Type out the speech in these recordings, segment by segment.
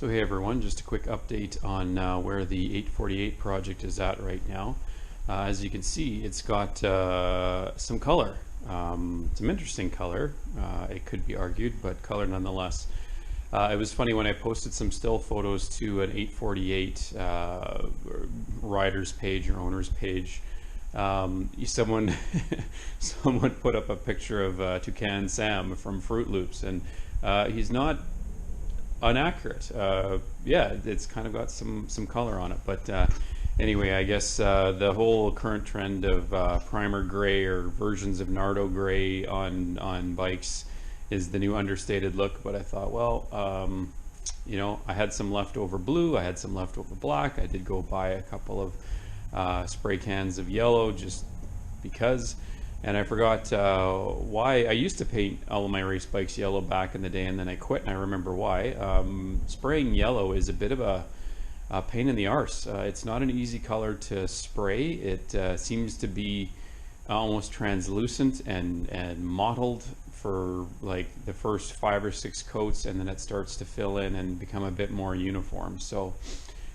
So hey everyone, just a quick update on where the 848 project is at right now. As you can see, it's got some color, some interesting color. It could be argued, but color nonetheless. It was funny when I posted some still photos to an 848 rider's page or owner's page. Someone someone put up a picture of Toucan Sam from Fruit Loops, and he's not inaccurate. Yeah, it's kind of got some color on it, but anyway, I guess the whole current trend of primer gray or versions of Nardo gray on bikes is the new understated look. But I thought, well, you know, I had some leftover blue, I had some leftover black. I did go buy a couple of spray cans of yellow just because. And I forgot why. I used to paint all of my race bikes yellow back in the day, and then I quit, and I remember why. Spraying yellow is a bit of a pain in the arse. It's not an easy color to spray. It seems to be almost translucent and mottled for like the first 5 or 6 coats, and then it starts to fill in and become a bit more uniform. So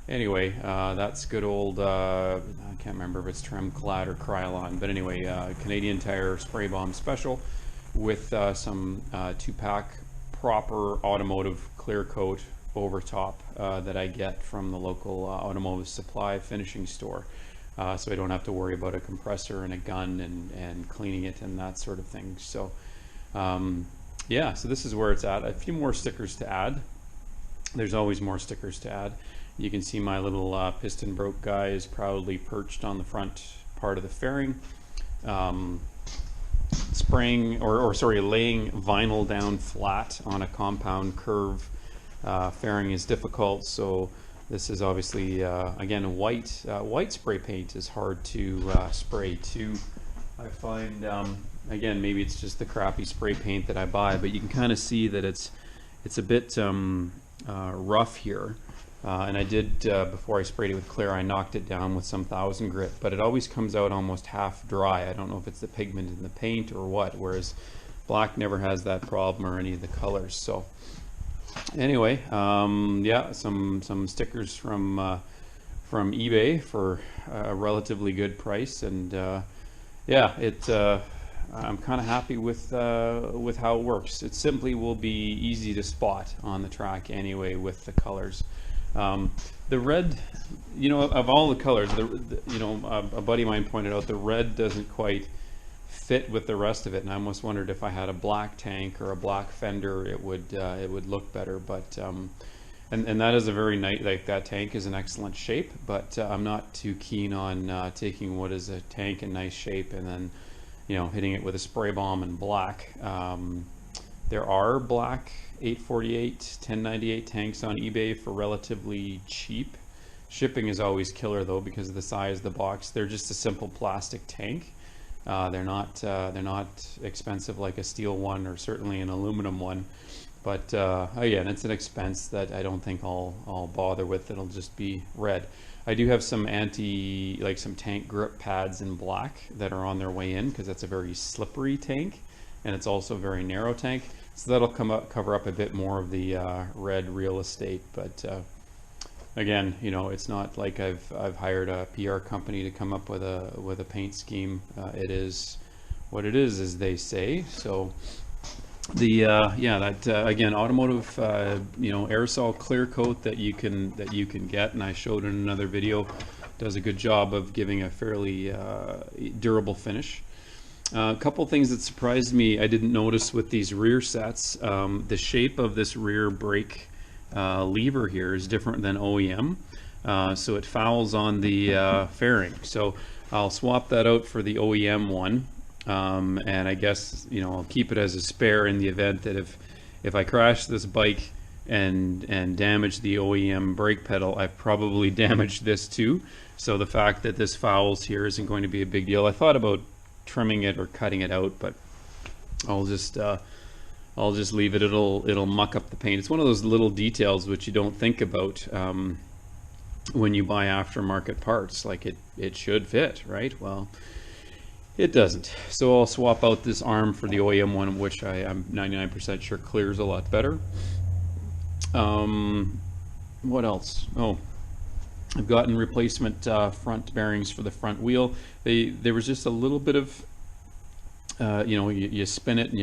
anyway, that's good old, I can't remember if it's Tremclad or Krylon, but anyway, Canadian Tire Spray Bomb Special with some 2-pack proper automotive clear coat over top that I get from the local automotive supply finishing store. So I don't have to worry about a compressor and a gun and cleaning it and that sort of thing. So yeah, so this is where it's at. A few more stickers to add. There's always more stickers to add. You can see my little piston broke guy is proudly perched on the front part of the fairing. Spraying, or sorry, laying vinyl down flat on a compound curve fairing is difficult, so this is obviously, again, white. White spray paint is hard to spray too. I find, again, maybe it's just the crappy spray paint that I buy, but you can kind of see that it's a bit rough here. And I did, before I sprayed it with clear, I knocked it down with some 1000 grit, but it always comes out almost half dry. I don't know if it's the pigment in the paint or what, whereas black never has that problem or any of the colors. So anyway, yeah, some stickers from eBay for a relatively good price, and yeah, I'm kind of happy with how it works. It simply will be easy to spot on the track anyway with the colors. The red, you know, of all the colors, you know, a buddy of mine pointed out the red doesn't quite fit with the rest of it, and I almost wondered if I had a black tank or a black fender, it would look better. But and that is a very nice, like, that tank is in excellent shape, but I'm not too keen on taking what is a tank in nice shape and then, you know, hitting it with a spray bomb in black. There are black 848, 1098 tanks on eBay for relatively cheap. Shipping is always killer though because of the size of the box. They're just a simple plastic tank. They're not expensive like a steel one or certainly an aluminum one. But again, it's an expense that I don't think I'll bother with. It'll just be red. I do have some some tank grip pads in black that are on their way in because that's a very slippery tank, and it's also a very narrow tank. So that'll cover up a bit more of the red real estate. But again, you know, it's not like I've hired a PR company to come up with a paint scheme. It is what it is, as they say. So the yeah, that again, automotive you know, aerosol clear coat that you can get, and I showed in another video, does a good job of giving a fairly durable finish. A couple things that surprised me I didn't notice with these rear sets. The shape of this rear brake lever here is different than OEM, so it fouls on the fairing. So I'll swap that out for the OEM one, and I guess, you know, I'll keep it as a spare in the event that if I crash this bike and damage the OEM brake pedal, I've probably damaged this too. So the fact that this fouls here isn't going to be a big deal. I thought about trimming it or cutting it out, but I'll just leave it. It'll muck up the paint. It's one of those little details which you don't think about when you buy aftermarket parts. Like it should fit, right? Well, it doesn't. So I'll swap out this arm for the OEM one, which I'm 99% sure clears a lot better. What else? Oh, I've gotten replacement front bearings for the front wheel. There was just a little bit of you spin it and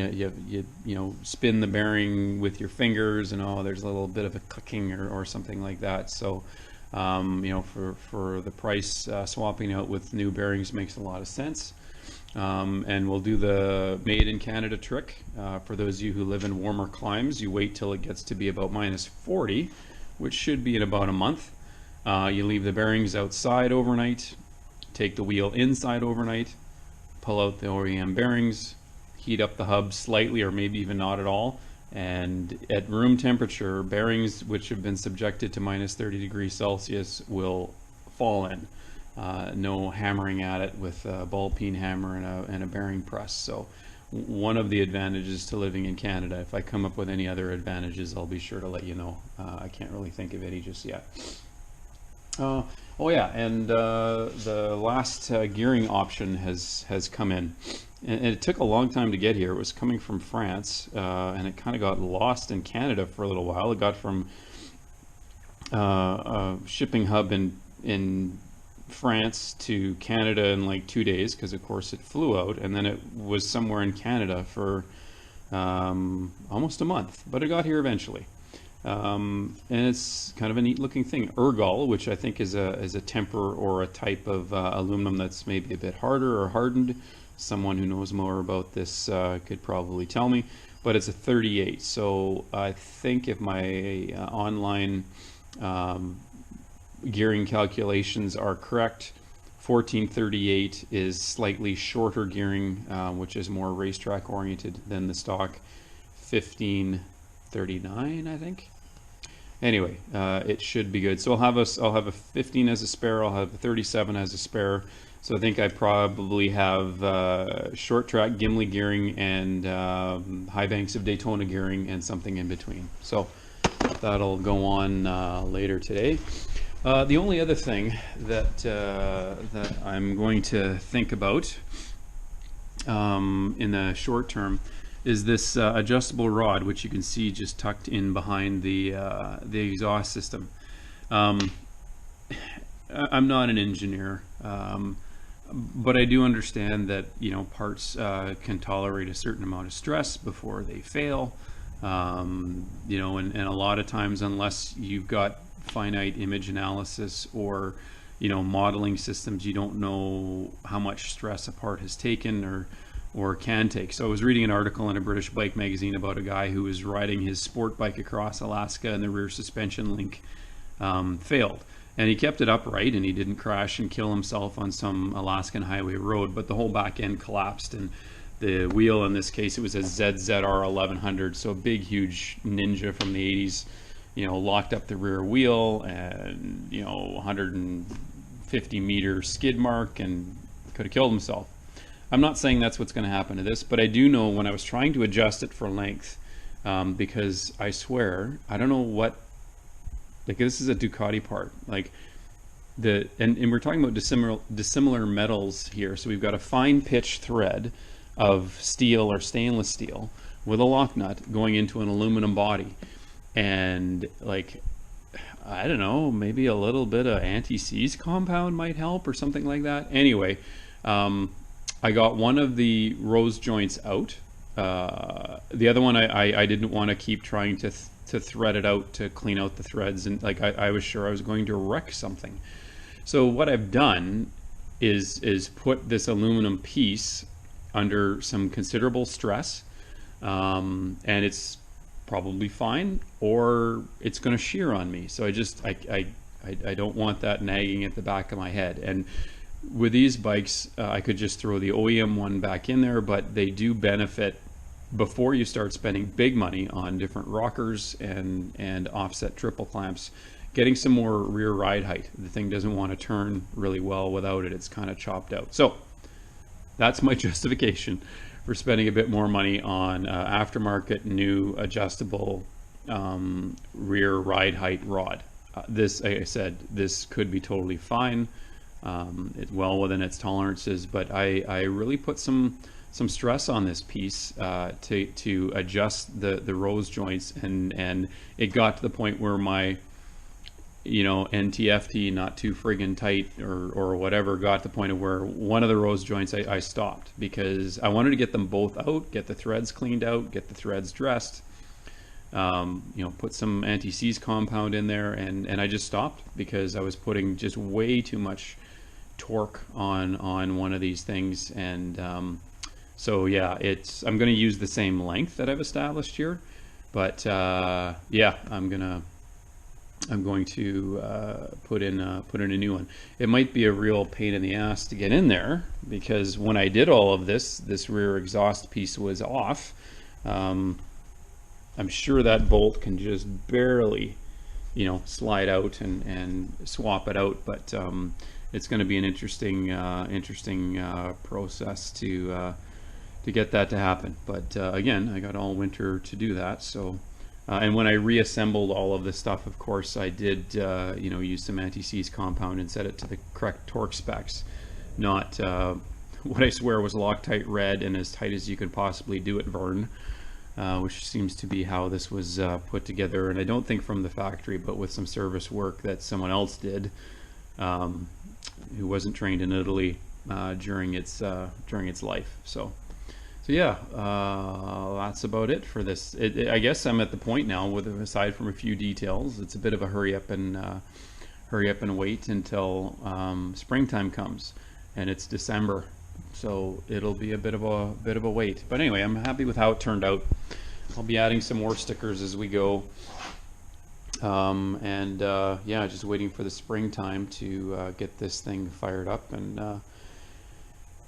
you spin the bearing with your fingers, and there's a little bit of a clicking or something like that. So for the price, swapping out with new bearings makes a lot of sense. And we'll do the made in Canada trick. For those of you who live in warmer climes, you wait till it gets to be about -40, which should be in about a month. You leave the bearings outside overnight, take the wheel inside overnight, pull out the OEM bearings, heat up the hub slightly or maybe even not at all, and at room temperature, bearings which have been subjected to -30 degrees Celsius will fall in. No hammering at it with a ball peen hammer and a bearing press. So one of the advantages to living in Canada. If I come up with any other advantages, I'll be sure to let you know. I can't really think of any just yet. Oh yeah, and the last gearing option has come in, and it took a long time to get here. It was coming from France, and it kind of got lost in Canada for a little while. It got from a shipping hub in France to Canada in like 2 days, because of course it flew out, and then it was somewhere in Canada for almost a month, but it got here eventually. And it's kind of a neat looking thing. Ergol, which I think is a temper or a type of aluminum that's maybe a bit harder or hardened. Someone who knows more about this could probably tell me, but it's a 38. So I think if my online gearing calculations are correct, 1438 is slightly shorter gearing, which is more racetrack oriented than the stock 1539, I think. Anyway, it should be good. So I'll have a 15 as a spare. I'll have a 37 as a spare. So I think I probably have short track Gimli gearing and high banks of Daytona gearing and something in between. So that'll go on later today. The only other thing that I'm going to think about in the short term is this adjustable rod, which you can see just tucked in behind the exhaust system. I'm not an engineer, but I do understand that parts can tolerate a certain amount of stress before they fail. And a lot of times, unless you've got finite image analysis or modeling systems, you don't know how much stress a part has taken or can take. So I was reading an article in a British bike magazine about a guy who was riding his sport bike across Alaska and the rear suspension link failed. And he kept it upright and he didn't crash and kill himself on some Alaskan highway road, but the whole back end collapsed, and the wheel, in this case, it was a ZZR 1100, so a big, huge Ninja from the 80s, locked up the rear wheel and, 150 meter skid mark, and could have killed himself. I'm not saying that's what's going to happen to this, but I do know when I was trying to adjust it for length, because I swear, I don't know what, like this is a Ducati part, like and we're talking about dissimilar metals here. So we've got a fine pitch thread of steel or stainless steel with a lock nut going into an aluminum body. And like, I don't know, maybe a little bit of anti-seize compound might help or something like that. Anyway, I got one of the rose joints out. The other one I didn't want to keep trying to thread it out to clean out the threads, and like I was sure I was going to wreck something. So what I've done is put this aluminum piece under some considerable stress, and it's probably fine, or it's going to shear on me. So I don't want that nagging at the back of my head. And with these bikes, I could just throw the OEM one back in there, but they do benefit before you start spending big money on different rockers and offset triple clamps, getting some more rear ride height. The thing doesn't want to turn really well without it. It's kind of chopped out. So that's my justification for spending a bit more money on aftermarket new adjustable rear ride height rod. This, like I said, this could be totally fine. It's well within its tolerances, but I really put some stress on this piece to adjust the rose joints, and it got to the point where my you know, NTFT, not too friggin' tight or whatever, got to the point of where one of the rose joints I stopped because I wanted to get them both out, get the threads cleaned out, get the threads dressed, you know, put some anti-seize compound in there, and I just stopped because I was putting just way too much torque on one of these things. And so yeah, I'm going to use the same length that I've established here, but yeah, I'm going to put in a new one. It might be a real pain in the ass to get in there because when I did all of this rear exhaust piece was off. I'm sure that bolt can just barely, you know, slide out and swap it out, but it's going to be an interesting process to get that to happen. But again, I got all winter to do that. So, and when I reassembled all of this stuff, of course, I did you know, use some anti-seize compound and set it to the correct torque specs, not what I swear was Loctite red and as tight as you could possibly do it, Vern. Which seems to be how this was put together, and I don't think from the factory, but with some service work that someone else did, who wasn't trained in Italy during its life. So yeah, that's about it for this. I guess I'm at the point now, with aside from a few details, it's a bit of a hurry up and wait until springtime comes, and it's December. So it'll be a bit of a wait, but anyway, I'm happy with how it turned out. I'll be adding some more stickers as we go, and yeah, just waiting for the springtime to get this thing fired up and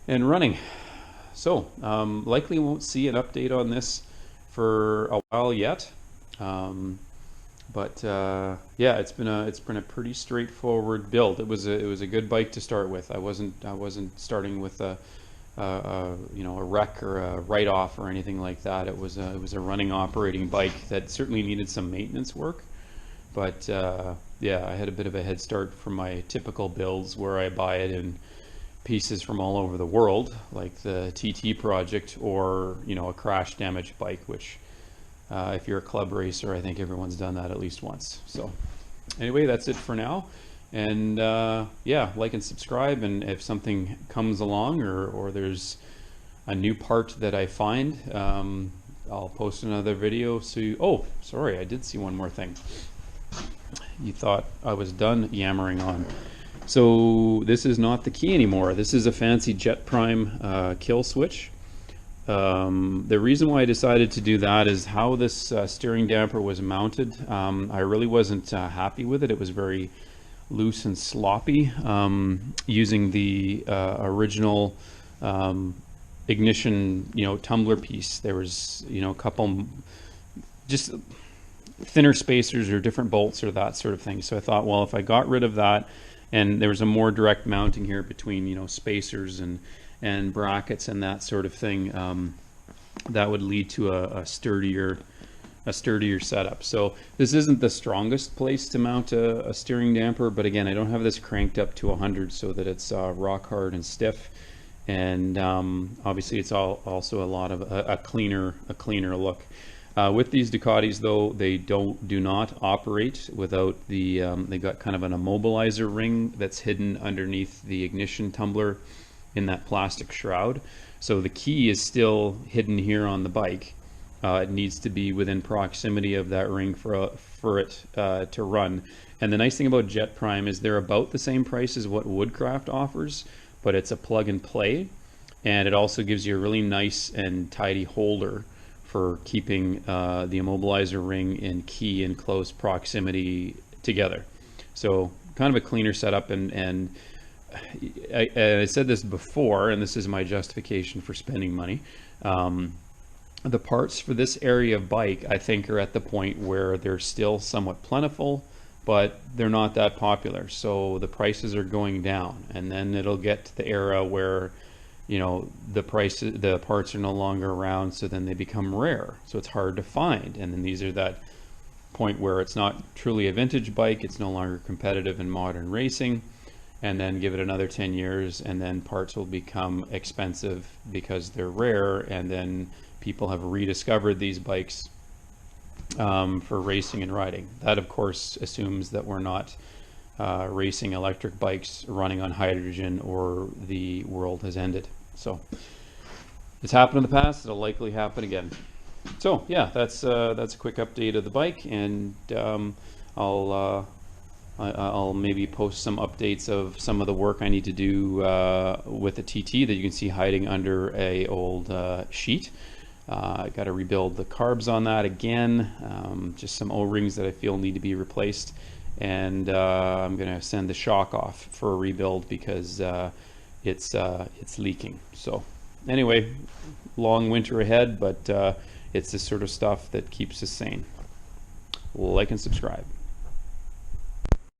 running. So likely won't see an update on this for a while yet, but yeah, it's been a pretty straightforward build. It was a good bike to start with. I wasn't starting with a you know, a wreck or a write-off or anything like that. It was a running, operating bike that certainly needed some maintenance work, but yeah, I had a bit of a head start from my typical builds where I buy it in pieces from all over the world, like the TT project, or, you know, a crash damaged bike, which if you're a club racer, I think everyone's done that at least once. So anyway, that's it for now. And yeah, like and subscribe, and if something comes along or there's a new part that I find, I'll post another video. So oh, sorry, I did see one more thing. You thought I was done yammering on. So this is not the key anymore. This is a fancy Jet Prime kill switch. The reason why I decided to do that is how this steering damper was mounted. I really wasn't happy with it. It was very loose and sloppy. Using the original ignition, you know, tumbler piece, there was, you know, a couple just thinner spacers or different bolts or that sort of thing. So I thought, well, if I got rid of that, and there was a more direct mounting here between, you know, spacers and brackets and that sort of thing, that would lead to a sturdier setup. So this isn't the strongest place to mount a steering damper, but again, I don't have this cranked up to 100 so that it's rock hard and stiff, and obviously it's also a lot of a cleaner look. With these Ducatis, though, they do not operate without the they got kind of an immobilizer ring that's hidden underneath the ignition tumbler in that plastic shroud. So the key is still hidden here on the bike. It needs to be within proximity of that ring for it to run. And the nice thing about Jet Prime is they're about the same price as what Woodcraft offers, but it's a plug and play, and it also gives you a really nice and tidy holder for keeping the immobilizer ring and key in close proximity together. So kind of a cleaner setup, and I said this before, and this is my justification for spending money. The parts for this area of bike, I think, are at the point where they're still somewhat plentiful, but they're not that popular. So the prices are going down, and then it'll get to the era where, you know, the parts are no longer around, so then they become rare. So it's hard to find, and then these are that point where it's not truly a vintage bike, it's no longer competitive in modern racing, and then give it another 10 years, and then parts will become expensive because they're rare, and then people have rediscovered these bikes for racing and riding. That, of course, assumes that we're not racing electric bikes running on hydrogen, or the world has ended. So it's happened in the past. It'll likely happen again. So yeah, that's a quick update of the bike, and I'll maybe post some updates of some of the work I need to do with the TT that you can see hiding under a old sheet. I got to rebuild the carbs on that again, just some O-rings that I feel need to be replaced, and I'm going to send the shock off for a rebuild because it's leaking. So anyway, long winter ahead, but it's this sort of stuff that keeps us sane. Like and subscribe.